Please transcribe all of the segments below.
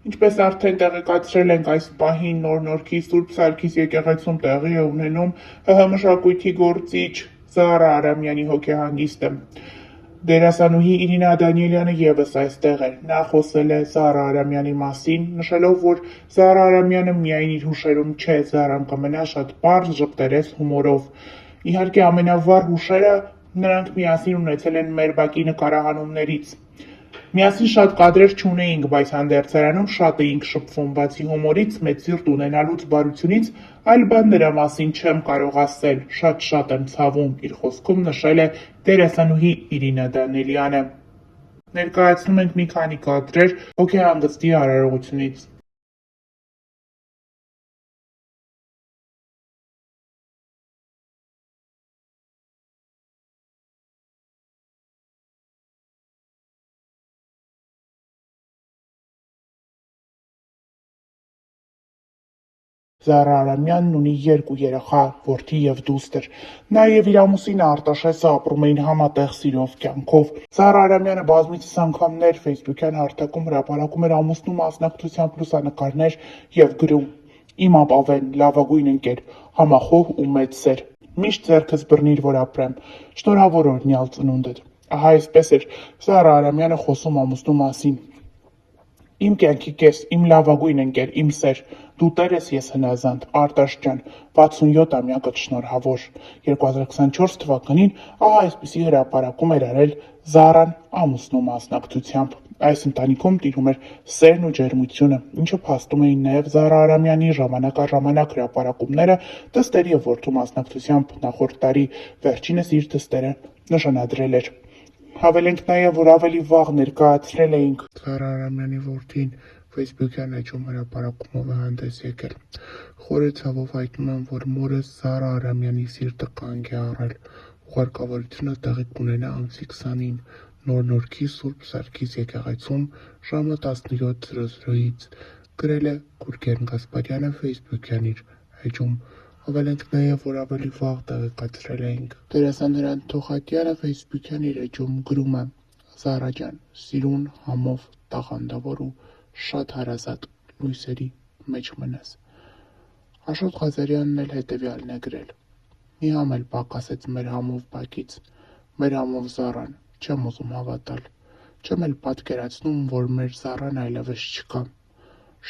Ինչպես արդեն տեղեկացրել ենք, այս պահին Նոր-Նորքի Սուրբ Սարգիս եկեղեցում տեղի է ունենում ՀՀ մշակույթի գործիչ Զարա Արամյանի հոգեհանգիստը։ Դերասանուհի Իրինա Դանիելյանը ևս այստեղ էր։ Նա խոսել է Զարա Արամյանի մասին, նշելով, որ Զարա Արամյանը միայն իր հուշերում չէ, Զարան կմնա շատ պարզ, ժպտերես հումորով։ Իհարկե, ամենավառ հուշերը նրանք միասին ունեցել են մեր բակի նկարահանումներից։ Միասին շատ կադրեր չունեինք, բայց հանդերձարանում շատ էինք շփվում, բացի հումորից, մեծ սիրտ ունենալուց բարությունից, այլ բան նրա մասին չեմ կարող ասել, շատ եմ ցավում, իր խոսքում նշել է դերասանուհի Իրինա Դանիելյանը։ Ներկայացնում ենք մի քանի կադրեր հոգեհանգստի արարողությունից։ Զարա Արամյանն ունի 2 երեխա, որդի և դուստր։ Նա և իր ամուսինը Արտաշեսը ապրում էին համատեղ սիրով կյանքով։ Զարա Արամյանը բազմիցս անգամներ Facebook-յան հարթակում հրապարակում էր ամուսնու մասնակցությամբ լուսանկարներ և գրում. «Իմ ապավեն, լավագույն ընկեր, համախոհ ու մեծ սեր։ Միշտ ձեռքս բռնիր, որ ապրեմ։ Շնորհավոր օրհնյալ ծնունդդ»։ Ահա այսպես էր Զարա Արամյանը խոսում ամուսնու մասին։ «Իմ կյանքի կես, իմ լավագույն ընկեր, իմ սեր, դու տեր ես, ես հնազանդ, Արտաշ ջան, 67-ամյակդ շնորհավոր»։ 2024 թվականին ահա այսպիսի հրապարակում էր արել Զարան ամուսնու մասնակցությամբ։ Այս ընտանիքում տիրում էր սերն ու ջերմությունը, ինչը փաստում էին նաև Զարա Արամյանի ժամանակ առ ժամանակ հրապարակումները դստերի և որդու մասնակցությամբ նախորդ տարի, վերջինս իր դստերը նշանադրել էր։ Հավելենք նաև, որ ավելի վաղ ներկայացրել էինք Զարա Արամյանի որդին Facebook-յան էջում հրապարակումով է հանդես եկել։ Խորը ցավով հայտնում եմ, որ մորս Զարա Արամյանի սիրտը կանգ է առել։ Ուղարկավորությունը տեղի կունենա ամսի 20-ին Նոր-Նորքի Սուրբ Սարգիս եկեղեցում ժամը 17:00-ից, գրել է Գուրգեն Գասպարյանը Facebook-յան իր էջում։ Հավելենք նաև, որ ավելի վաղ տեղեկացրել էինք դերասան Հրանտ Թոխատյանը Facebook-յան իր էջում գրում է. «Զարա ջան, սիրուն, համով, տաղանդավոր ու շատ հարազատ լույսերի մեջ մնաս»։ Աշոտ Ղազարյանն էլ հետևյալն է գրել. «Մի համ էլ պակասեց մեր համով բակից, մեր համով Զարան, չեմ ուզում հավատալ, չեմ էլ պատկերացնում, որ մեր Զարան այլևս չկա,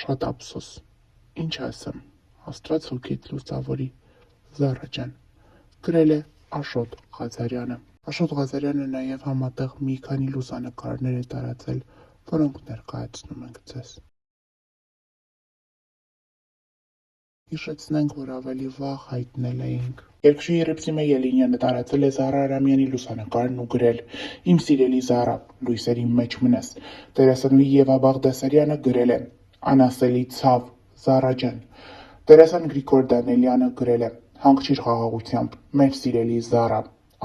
շատ ափսոս, ինչ ասեմ, Աստված հոգիդ լուսավորի, Զարա ջան», գրել է Աշոտ Ղազարյանը։ Աշոտ Ղազարյանը նաև համատեղ մի քանի լուսանկարներ է տարածել, որոնք ներկայացնում ենք ձեզ։ Հիշեցնենք, որ ավելի վաղ հայտնել էինք։ Երգչուհի Ռիփսիմե Ելինյանը տարածել է Զարա Արամյանի լուսանկարն ու գրել. «Իմ սիրելի Զարա, լույսերի մեջ մնաս»։ Դերասանուհի Եվա Բաղդասարյանը գրել է. «Անասելի ցավ, Զարա ջան»։ Դերասան Գրիգոր Դանիելյանը գրել է. «Հանգչիր խաղաղությամբ, մեր սիրելի Զարա»։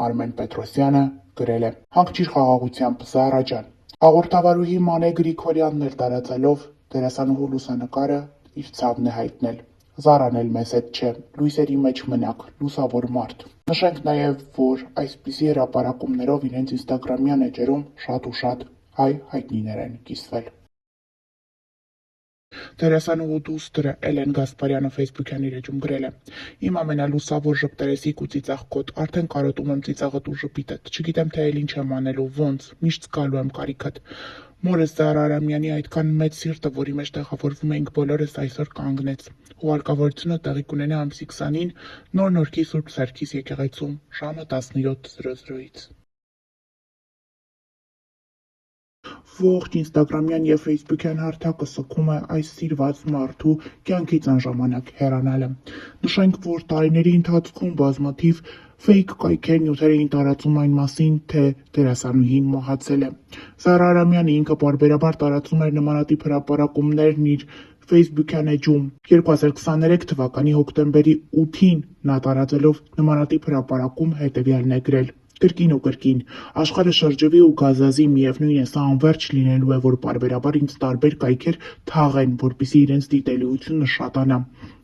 Արմեն Պետրոսյանը գրել է. «Հանգչիր խաղաղությամբ, Զարա ջան»։ Հաղորդավարուհի Մանե Գրիգորյանն էլ տարածելով դերասանուհու լուսանկարը իր ցավն է հայտնել. «Զարան էլ մեզ հետ չէ, լույսերի մեջ մնաք, լուսավոր մարդ»։ Նշենք նաև, որ այսպիսի հրապարակումներով իրենց ինստագրամյան էջերում շատ հայ հայտնիներ են կիսվել։ Դերասանուհու դուստրը Էլեն Գասպարյանը Facebook-յան իր էջում գրել է. «Իմ ամենալուսավոր ժպտերեսիկ ու ծիծաղ կոտ, արդեն կարոտում եմ ծիծաղդ ու ժպիտդ, չգիտեմ թե էլ ինչ եմ անելու, ոնց, միշտ զգալու եմ կարիքդ։ Մորս Զարա Արամյանի այդքան մեծ սիրտը, որի մեջ տեղավորվում էինք բոլորս, այսօր կանգնեց։ Ուղարկավորությունը տեղի կունենա ամսի 20-ին Նոր-Նորքի Սուրբ Սարգիս եկեղեցում ժամը 17:00-ից»։ Ողջ ինստագրամյան և ֆեյսբուքյան հարթակը սգում է այս սիրված մարդու կյանքից անժամանակ հեռանալը։ Նշենք, որ տարիների ընթացքում բազմաթիվ ֆեյք կայքեր նյութեր էին տարածում այն մասին, թե դերասանուհին մահացել է։ Զարա Արամյանը ինքը պարբերաբար տարածում էր նմանատիպ հրապարակումներն իր ֆեյսբուքյան էջում։ 2023 թվականի հոկտեմբերի 8-ին նա տարածելով նմանատիպ հրապարակում հետևյալն է գրել. «Կրկին ու կրկին, աշխարհը շրջվի ու գազազի, միևնույն է, սա անվերջ լինելու է, որ պարբերաբար ինձ տարբեր կայքեր թաղեն, որպեսզի իրենց դիտելիությունը շատանա։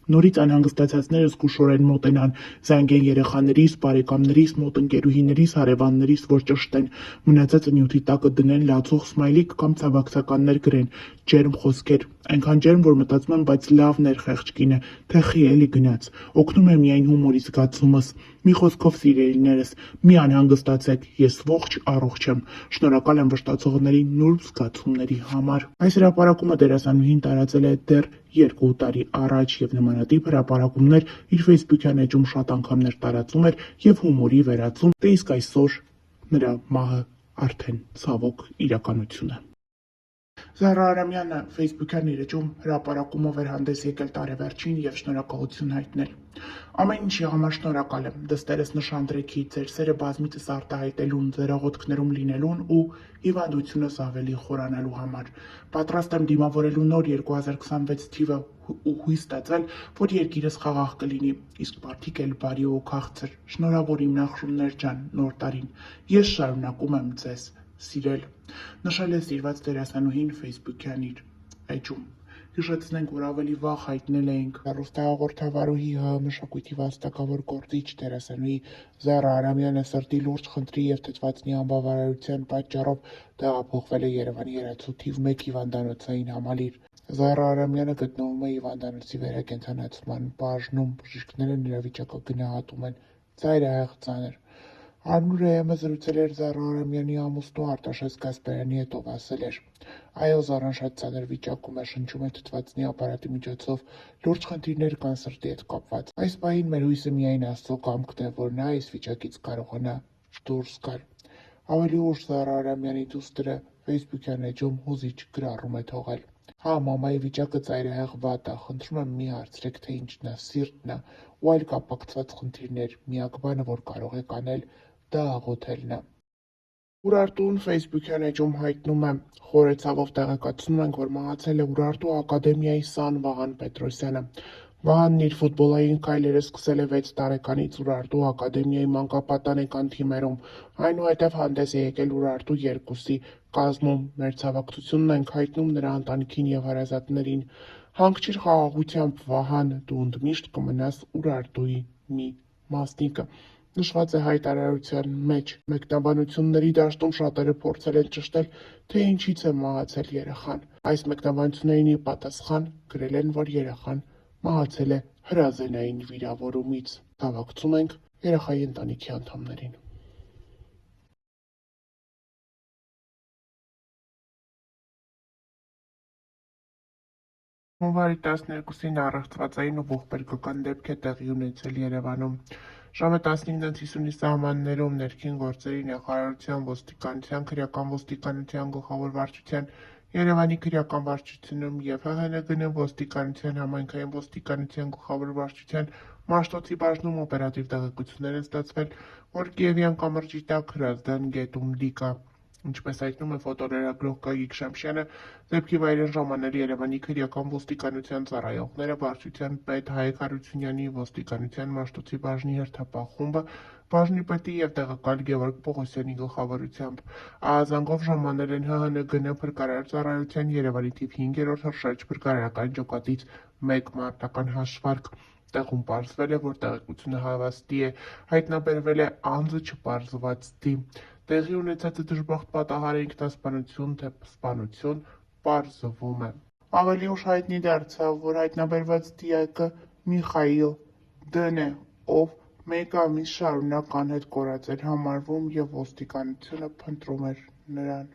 Նորից անհանգստացածները զգուշորեն մոտենան, զանգեն երեխաներիս, բարեկամներիս, մոտ ընկերուհիներիս, հարևաններիս, որ ճշտեն, մնացածը նյութի տակը դնեն, լացող սմայլիկ կամ ցավակցականներ գրեն, ջերմ խոսքեր, այնքան ջերմ, որ մտածում եմ, բայց լավն էր խեղճ կինը, թե խի էլի գնաց, օգնում է միայն հումորի զգացումս, մի խոսքով սիրելիներս, մի անհանգստացեք, ես ողջ առողջ եմ, շնորհակալ եմ վշտացողների նուրբ զգացումների համար։ Այս հրապարակումը դերասանուհին տարածել է դեռ 2 տարի առաջ եւ նմանատիպ հրապարակումներ իր Facebook-յան էջում շատ անգամներ տարածում էր եւ հումորի վերածում, դե իսկ այսօր նրա մահը արդեն ցավոք իրականություն է։ Զարա Արամյանը Facebook-յան իր էջում հրապարակումով էր հանդես եկել տարեվերջին եւ շնորհակալություն հայտնել։ Ամեն ինչի համար շնորհակալ եմ, դստերս նշանդրեքի, ձեր սերը բազմիցս արտահայտելուն, ձեր աղոթքներում լինելուն ու հիվանդությունս ավելի խորանալու համար։ Պատրաստ եմ դիմավորելու նոր 2026 թիվը ու հույս ստացել, որ երկիրս խաղաղ կլինի, իսկ մարդիկ էլ բարի ու քաղցր։ Շնորհավոր իմ նախշումներ ջան, նոր տարին։ Ես շարունակում եմ ձեզ սիրել, նշել է սիրված դերասանուհին Facebook-յան իր էջում։ Հիշեցնենք, որ ավելի վաղ հայտնել էինք հեռուստահաղորդավարուհի ՀՀ մշակույթի վաստակավոր գործիչ դերասանուհի Զարա Արամյանը սրտի լուրջ խնդրի եւ թթվածնի անբավարարության պատճառով տեղափոխվել է Երևանի Երացու թիվ 1 հիվանդանոցային համալիր։ Զարա Արամյանը գտնվում է հիվանդանոցի վերակենդանացման բաժնում, բժիշկները նրա վիճակը գնահատում են ծայրահեղ ծանր։ Արմուրը ԵՄ զրուցել էր Զարա Արամյանի ամուսնու Արտաշես Գասպարյանի հետ, ով ասել էր. «Այո, Զարան շատ ծանր վիճակում է, շնչում է թթվածնի ապարատի միջոցով, լուրջ խնդիրներ կան սրտի հետ կապված։ Այս պահին մեր հույսը միայն Աստծո կամքն է, որ նա այս վիճակից կարողանա դուրս գալ»։ Ավելի ուշ Զարա Արամյանի դուստրը Facebook-յան էջում հուզիչ գրառում է թողել. «Հա, մամայի վիճակը ծայրահեղ վատ է, խնդրում եմ մի հարցրեք, թե ինչն է, սիրտն է ու այլ կապակցված խնդիրներ, միակ բանը, որ կարող եք անել, դա աղոթելն է»։ Ուրարտուն Facebook-յան էջում հայտնում է. «Խորը ցավով տեղեկացնում ենք, որ մահացել է Ուրարտու ակադեմիայի սան Վահան Պետրոսյանը։ Վահանն իր ֆուտբոլային քայլերը սկսել է 6 տարեկանից Ուրարտու ակադեմիայի մանկապատանեկան թիմերում, այնուհետև հանդես է եկել Ուրարտու 2-ի կազմում։ Մեր ցավակցությունն ենք հայտնում նրա ընտանիքին եւ հարազատներին։ Հանգչիր խաղաղությամբ, Վահան, դու ընդմիշտ կմնաս Ուրարտուի մի մասնիկը»։ Նշված է հայտարարության մեջ։ Մեկնաբանությունների դաշտում շատերը փորձել են ճշտել, թե ինչից է մահացել երեխան։ Այս մեկնաբանություններին ի պատասխան գրել են, որ երեխան մահացել է հրազենային վիրավորումից։ Ցավակցում ենք երեխայի ընտանիքի անդամներին։ Հունվարի 12-ին առեղծվածային ու ողբերգական դեպք է տեղի ունեցել Երևանում։ Ժամը 15:50-ի սահմաններում ներքին գործերի նախարարության, ոստիկանության, քրեական ոստիկանության գլխավոր վարչության, Երևանի քրեական վարչությունում և ՀՀՆԳՆ ոստիկանության, համայնքային ոստիկանության գլխավոր վարչության Մաշտոցի բաժնում օպերատիվ տեղեկություններ են ստացվել, որ Կիևյան կամրջի տակ Հրազդան գետում լիք է։ Ինչպես հայտնում է ֆոտոլրագրող Գագիկ Շամշյանը, դեպքի վայր են ժամանել Երևանի քրեական ոստիկանության ծառայողները, վարչության պետ Հայկ Հարությունյանի, ոստիկանության Մաշտոցի բաժնի հերթապահ խումբը, բաժնի պետի և տեղակալ Գևորգ Պողոսյանի գլխավորությամբ։ Ահազանգով ժամանել են ՀՀՆԳՆ փրկարար ծառայության Երևանի թիվ 5-րդ հրշեջ փրկարարական ջոկատից 1 մարտական հաշվարկ։ Տեղում պարզվել է, որ տեղեկությունը հավաստի է, հայտնաբերվել է անձը չպարզված դիմ։ Տեղի ունեցածը դժբախտ պատահար է ինքնասպանություն, թե սպանություն, պարզվում է։ Ավելի ուշ հայտնի դարձավ, որ հայտնաբերված դիակը Միխայիլ Դ-ն է, ով 1 ամիս շարունակ անհետ կորած էր համարվում և ոստիկանությունը փնտրում էր նրան։